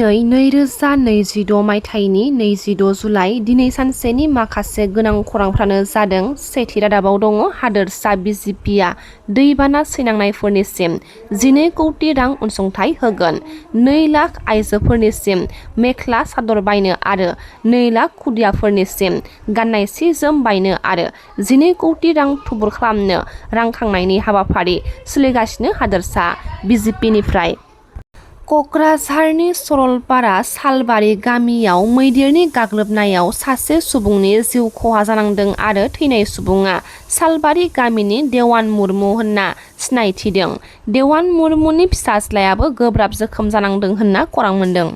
दिनै 2026 मायथाइनि 22 जुलाइ दिनै सानसेनि माखासे गोनां खौरांफ्रानो जादों। सेथि रादाबाव दङ हादोरसा बिजेपिआ दैबाना सैनांनायफोरनिसिम 12 कौटि रां अनसुंथाइ होगोन। 2 लाख आइजोफोरनिसिम मेख्ला सादर बायनो आरो 2 लाख खुदियाफोरनिसिम गाननाय सि जोम बायनो आरो 12 कौटि रां थुबुर खालामनो रां खांनायनि हाबाफारि सोलिगासिनो हादोरसा बिजेपिनिफ्राय। कक्राझारनि सरलपारा सालबारि गामियाव मैदेरनि गाग्लोबनायाव सासे सुबुंनि जिउ खहा जानांदों आरो थैनाय सुबुङा सालबारि गामिनि देवान मुर्मु होनना सिनायथिदों। देवान मुर्मुनि फिसाज्लायाबो गोब्राब जोखोम जानांदों होनना खौरां मोन्दों।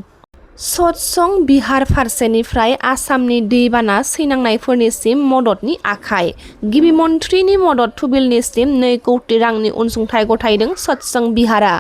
सत्सं बिहार फारसेनिफ्राय आसामनि दैबाना सैनांनायफोरनिसिम मददनि आखाय। गिबि मन्थ्रिनि मदद थुबिलनिसिम 2 कौटि रांनि अनसुंथाइ गथायदों सत्सं बिहारा।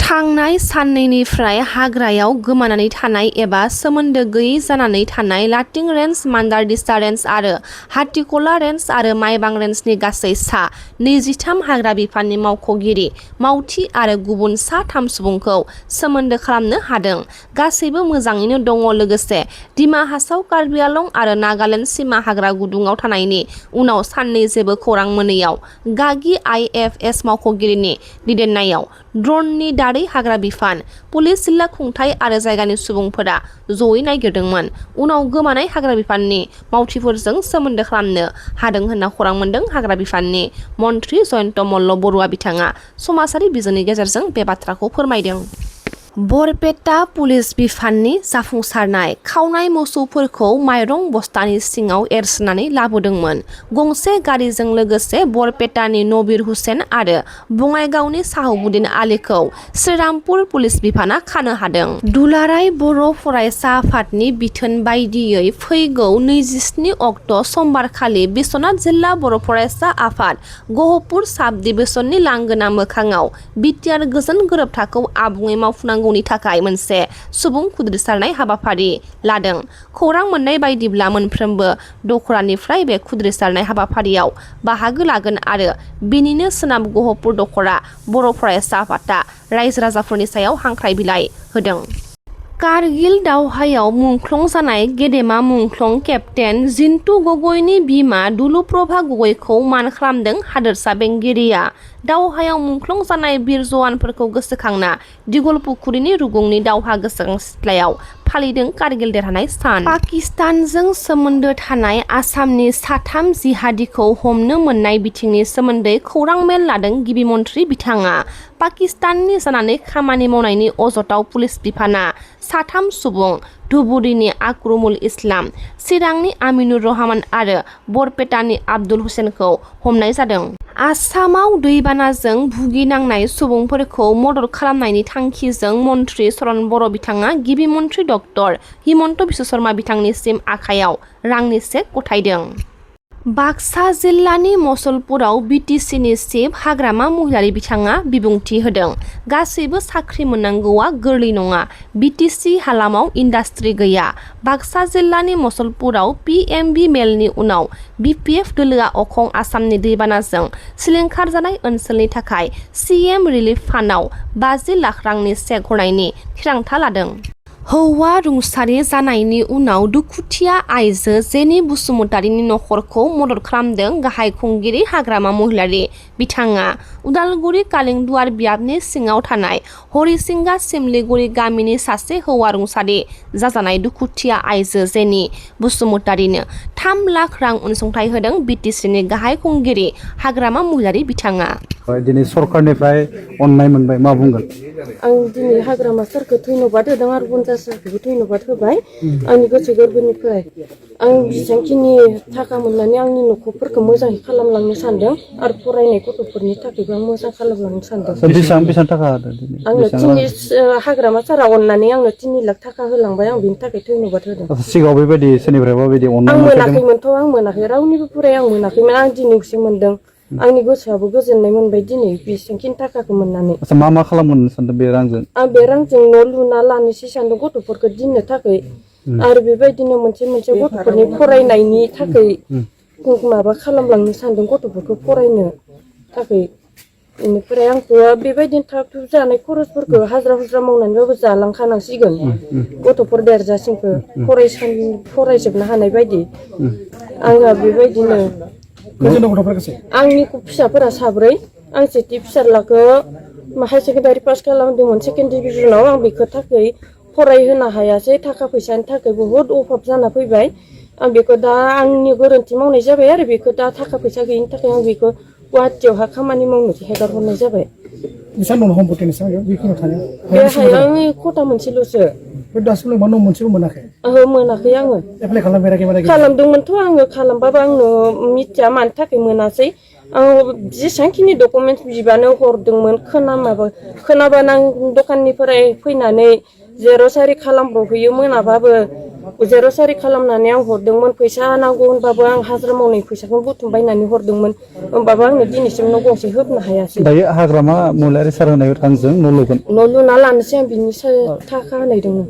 थांनाय साननैनिफ्राय हाग्रायाव गोमानानै थानाय एबा सोमोन्दो गैयै जानानै थानाय लाटिं रेन्ज, मान्दारदिसा रेन्ज आरो हाथिखला रेन्ज आरो माइबां रेन्जनि गासै सा 23 हाग्रा बिफाननि मावख'गिरि, मावथि आरो गुबुन सा 3 सुबुंखौ सोमोन्दो खालामनो हादों। गासैबो मोजाङैनो दङ। लोगोसे दिमा हासाव, कार्बि आलं आरो नागालेन्ड सिमा हाग्रा गुदुङाव थानायनि उनाव साननै जेबो खौरां मोनैयाव गागि IFS मावख'गिरिनि दैदेननायाव ड्र'ननि दारै हाग्रा बिफान, पुलिस, जिल्ला खुंथाय आरो जायगानि सुबुंफोरा जयै नागिरदोंमोन। उनाव गोमानाय हाग्रा बिफाननि मावथिफोरजों सोमोन्दो खालामनो हादों होनना खौरां मोन्दों। हाग्रा बिफाननि मन्थ्रि जयन्त मल्ल बरुवा बिथाङा समाजारि बिजोंनि गेजेरजों बे बाथ्राखौ फोरमायदों। बरपेटा पुलिस बिफाननि जाफुंसारनाय खावनाय मोसौफोरखौ माइरं बस्थानि सिङाव एरसोनानै लाबोदोंमोन। गंसे गारिजों लोगोसे बरपेटानि नबिर हुसेन आरो बङाइगावनि साहाबुद्दिन आलीखौ श्रीरामपुर पुलिस बिफाना खानो हादों। दुलाराय बर' फरायसा आफादनि बिथोन बायदियै फैगौ 27 अक्ट' समबारखालि बिश्वनाथ जिल्ला बर' फरायसा आफाद गहपुर साब डिभिजननि लांगोना मोखाङाव बिटिआर गोजोन गोरोबथाखौ आबुङै मावफुंनांगौनि थाखाय मोनसे सुबुं खुद्रिसारनाय हाबाफारि लादों। खौरां मोननाय बायदिब्ला मोनफ्रोमबो दखरानिफ्राय बे खुद्रिसारनाय हाबाफारियाव बाहागो लागोन आरो बेनिनो सोनाब गहपुर दखरा बर' फरायसा आफादआ रायजो राजाफोरनि सायाव हांख्राय बिलाइ होदों। कारगिल दावहायाव मुंख्लं जानाय गेदेमा मुंख्लं केप्तेन जिन्तु गगৈनि बिमा दुलुप्रभा गगৈखौ मान खालामदों हादोरसा बेंगिरिया। दावहायाव मुंख्लं जानाय बिर जवानफोरखौ गोसोखांना दिघलपुखुरिनि रुगुंनि दावहा गोसोखां सिथ्लायाव फालिदों कारगिल देरहानाय सान। पाकिस्तानजों सोमोन्दो थानाय आसामनि साथाम जिहादिखौ हमनो मोननाय बिथिंनि सोमोन्दै खौरां मेल लादों गिबि मन्थ्रि बिथाङा। पाकिस्ताननि जानानै खामानि मावनायनि अजदआव पुलिस बिफाना साथाम सुबुं धुबुरीनि आक्रुमुल इस्लाम, चिरांनि आमिनुर रहमान आरो बरपेटानि आब्दुल हुसेनखौ हमनाय जादों। आसामाव दैबानाजों भुगिनांनाय सुबुंफोरखौ मदद खालामनायनि थांखिजों मन्थ्रि चरण बर' बिथाङा गिबि मन्थ्रि डक्टर हिमन्त बिश्व शर्मा बिथांनिसिम आखायाव रांनि चेक गथायदों। बाक्सा जिल्लानि मसलपुराव बिटिसिनि चिफ हाग्रामा महिलारि बिथाङा बिबुंथि होदों। गासैबो साख्रि मोननांगौआ गोरलै नङा। बिटिसि हालामाव इन्डास्ट्रि गैया। बाक्सा जिल्लानि मसलपुराव PMB मेलनि उनाव BPF दोलोआ अखं आसामनि दैबानाजों सिलिंखार जानाय ओनसोलनि थाखाय CM रिलिफ फान्डआव 50 लाख रांनि चेक हरनायनि थिरांथा लादों। हौवा रुंसारि जानायनि उनाव दुखुथिया आइजो जेनि बसुमतारिनि नखरखौ मदद खालामदों गाहाय खुंगिरि हाग्रामा महिलारि बिथाङा। उदालगुरि कालिंदुवार बियाबनि सिङाव थानाय हरिसिंगा सिमलिगुरि गामिनि सासे हौवा रुंसारि जाजानाय दुखुथिया आइजो जेनि बसुमतारिनो 3 लाख रां अनसुंथाइ होदों बिटिसिनि गाहाय खुंगिरि हाग्रामा महिलारि बिथाङा। दिनै सरकारनिफ्राय अननाय मोनबाय, मा बुंगोन? आं दिनै हाग्रामा सारखौ धन्यबाद होदों आरो पन्सायत सारखौबो धन्यबाद होबाय आंनि गोसो गोरबोनिफ्राय। आं बेसेबांखिनि थाखा मोननानै आंनि न'खरफोरखौ मोजाङै खालामलांनो सानदों आरो फरायनाय गथ'फोरनि थाखायबो आं मोजां खालामलांनो सानदों। बेसेबां थाखा होदों? आंनो हाग्रामा सारा अननानै आंनो 3 लाख थाखा होलांबाय। आं बेनि थाखाय धन्यबाद होदों। सिगाङाव बेबायदि सोरनिफ्रायबा बेबायदि अननाय आं मोनाखैमोनथ', आं मोनाखै, रावनिबो फुराय आं मोनाखैमोन। आं दिनैसो मोनदों। आंनि गोसोआबो गोजोननाय मोनबाय दिनै बेसेबांखिनि थाखाखौ मोननानै। मा खालामनो सानदों बे रांजों? आं बे रांजों न' लुना लानोसै सानदों गथ'फोरखौ दोननो थाखाय आरो बेबायदिनो मोनसे गथ'फोरनि फरायनायनि थाखाय माबा खालामलांनो सानदों गथ'फोरखौ फरायनो थाखाय बेनिफ्राय आंखौ बेबायदिनो थाब थुब जानाय खरसफोरखौ हाजिरा हुजिरा मावनानैबाबो जालांखानांसिगोन गथ'फोर देरजासिमखौ फरायजोबनो हानाय बायदि आंहा बेबायदिनो आंनि फिसाफोरा 4 आं सेथि फिसाज्लाखौ हायार सेकेन्डारि पास खालामदोंमोन सेकेन्ड डिभिजनाव आं बेखौ थाखाय फरायहोनो हायासै थाखा फैसानि थाखाय बहुद अभाब जाना फैबाय आं बेखौ दा आंनि गोरोन्थि मावनाय जाबाय आरो बेखौ दा थाखा फैसा गैयिनि थाखाय आं बेखौ गुवाहाटियावहा खामानि मावनो हेगार हरनाय जाबाय बे हाया आं खथा मोनसेल'सो ओहो मोनाखै आङो खालामदोंमोनथ' आङो खालामबाबो आंनो मिथिया मानि थाखाय मोनासै आं जेसेबांखिनि डकुमेन्टस बिबानो हरदोंमोन खोनाबानो आं दखाननिफ्राय फैनानै जेर'क्स आरि खालामब्रबहैयो मोनाबाबो जेर'क्स आरि खालामनानै आं हरदोंमोन फैसा नांगौ होनबाबो आं हाजिरा मावनाय फैसाखौ बुथुमबायनानै हरदोंमोन होमबाबो आंनो दिनैसिम न' गंसे होबनो हायासै दायो हाग्रामा महिलारि सार होनाय रांजों न' लुगोन न' लुना लानोसै आं बिनि थाखा होनायदोंमोन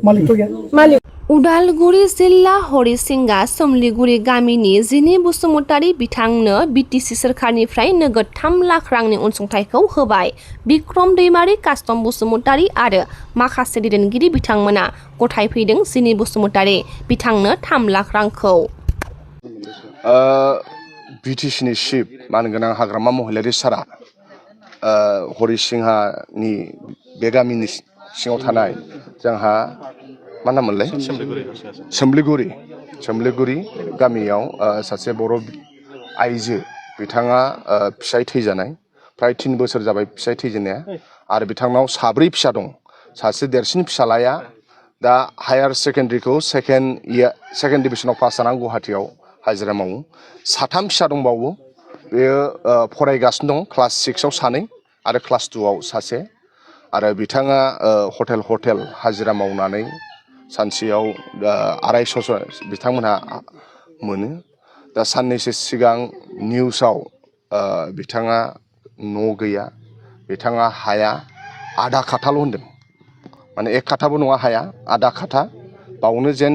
मालिक उदालगुरि जिल्ला हरिसिंगा सोमलिगुरि गामिनि जिनि बसुमतारी बिथांनो बिटिसि सोरखारनिफ्राय नोगोद 3 लाख रांनि अनसुंथाइखौ होबाय। बिक्रम दैमारि, कास्टम बसुमतारी आरो माखासे दैदेनगिरि बिथांमोना गथायफैदों जिनि बसुमतारी बिथांनो 3 लाख रांखौ। बिटिसिनि चिफ मानगोनां हाग्रामा महिलारि सारा हरिसिंहानि बे गामिनि सिङाव थानाय जोंहा मा नाममोनलाय सोमलिगुरि गामियाव सासे बर' आइजो बिथाङा फिसाय थैजानाय फ्राय 3 बोसोर जाबाय फिसाय थैजेननाया आरो बिथांनाव 4 फिसा दं। सासे देरसिन फिसालाया दा हायार सेकेन्डारिखौ सेकेन्ड डिभिजनाव पास जानानै गुवाहाटियाव हाजिरा मावो। 3 फिसा दंबावो बेयो फरायगासिनो दं क्लास 6आव 2 आरो क्लास 2आव सासे आरो बिथाङा हटेल हाजिरा मावनानै सानसेयाव 250 बिथांमोनहा मोनो। दा साननैसो सिगां निउसाव बिथाङा न' गैया बिथाङा हाया आधा खाथाल' होनदों माने 1 खाथाबो नङा हाया आधा खाथा बावनो जेन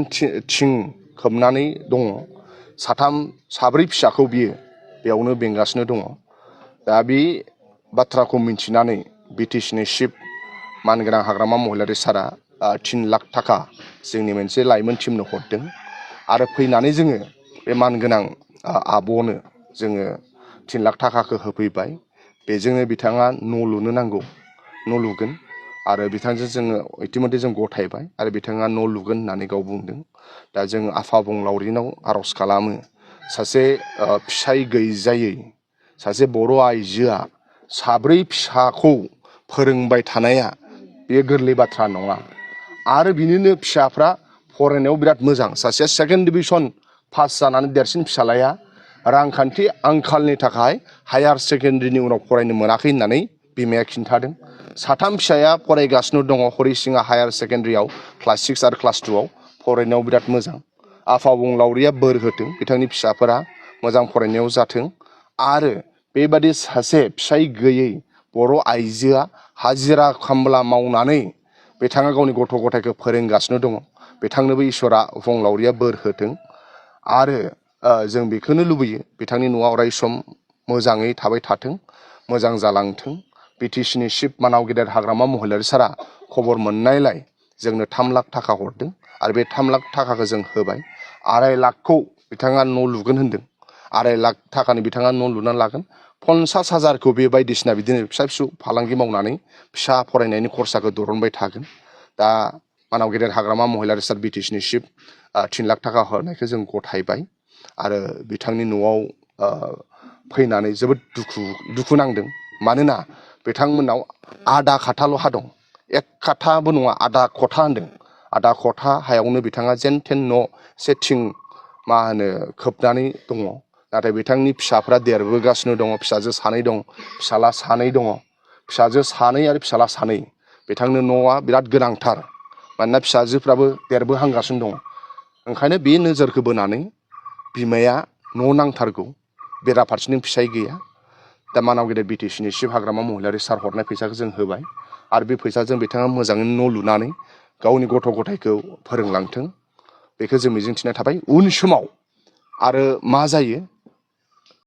थिं खोबनानै दङ। 4 फिसाखौ बियो बेयावनो बेंगासिनो दङ। दा बे बाथ्राखौ मिन्थिनानै बिटिसिनि चिफ मानगोनां हाग्रामा महिलारि सारा 3 लाख थाखा जोंनि मोनसे लाइमोन टिमनो हरदों आरो फैनानै जोङो बे मानगोनां आब'नो जोङो 3 लाख थाखाखौ होफैबाय। बेजोंनो बिथाङा न' लुनो नांगौ न' लुगोन आरो बिथांजों जोङो इतिमধ্যे जों गथायबाय आरो बिथाङा न' लुगोन होननानै गाव बुंदों। दा जों आफा अबंलावरिनाव आर'ज खालामो सासे फिसाय गैजायै सासे बर' आइजोआ 4 फिसाखौ फोरोंबाय थानाया बेयो गोरलै बाथ्रा नङा आरो बिनिनो फिसाफ्रा फरायनायाव बिराद मोजां। सासेया सेकेन्ड डिभिजन पास जानानै देरसिन फिसालाया रांखान्थि आंखालनि थाखाय हायार सेकेन्डारिनि उनाव फरायनो मोनाखै होननानै बिमाया खिन्थादों। 3 फिसाया फरायगासिनो दङ हरिसिंगा हायार सेकेन्डारियाव क्लास 6 आरो क्लास 2आव फरायनायाव बिराद मोजां। आफा अबंलावरिया बोर होथों बिथांनि फिसाफोरा मोजां फरायनायाव जाथों आरो बेबादि सासे फिसाय गैयै बर' आइजोआ हाजिरा खामला मावनानै बिथाङा गावनि गथ' गथायखौ फोरोंगासिनो दङ। बिथांनोबो इसोरा अबंलावरिया बोर होथों आरो जों बेखौनो लुबैयो बिथांनि न'आ अराय सम मोजाङै थाबाय थाथों मोजां जालांथों। बिटिसिनि चिफ मानाव गेदेर हाग्रामा महिलारि सारा खबर मोननायलाय जोंनो 3 लाख थाखा हरदों आरो बे 3 लाख थाखाखौ जों होबाय। 2.5 लाखखौ बिथाङा न' लुगोन होनदों। 2.5 लाख थाखानि बिथाङा न' लुनानै लागोन। 50,000खौ बे बायदिसिना बिदिनो फिसा फिसौ फालांगि मावनानै फिसा फरायनायनि खरसाखौ दरनबाय थागोन। दा मानाव गेदेर हाग्रामा महिलारि सार बिटिसिनि चिफ 3 लाख थाखा हरनायखौ जों गथायबाय आरो बिथांनि न'आव फैनानै जोबोद दुखु नांदों। मानोना बिथांमोनाव आधा खाथाल' हा दं 1 खाथाबो नङा आधा खथा होनदों। आधा खथा हायावनो बिथाङा जेन थेन न' सेथिं खोबनानै दङ। नाथाय बिथांनि फिसाफ्रा देरबोगासिनो दङ। फिसाजो 2 दं फिसाला 2 दङ। फिसाजो 2 आरो फिसाला 2 बिथांनो न'आ बिराद गोनांथार मानोना फिसाजोफ्राबो देरबोहांगासिनो दङ। ओंखायनो बे नोजोरखौ बोनानै बिमाया न' नांथारगौ बेराफारसेथिं फिसाय गैया। दा मानाव गेदेर बिटिसिनि चिफ हाग्रामा महिलारि सार हरनाय फैसाखौ जों होबाय आरो बे फैसाजों बिथाङा मोजाङै न' लुनानै गावनि गथ' गथायखौ फोरोंलांथों बेखौ जों मिजिंथिनाय थाबाय। उन समाव आरो मा जायो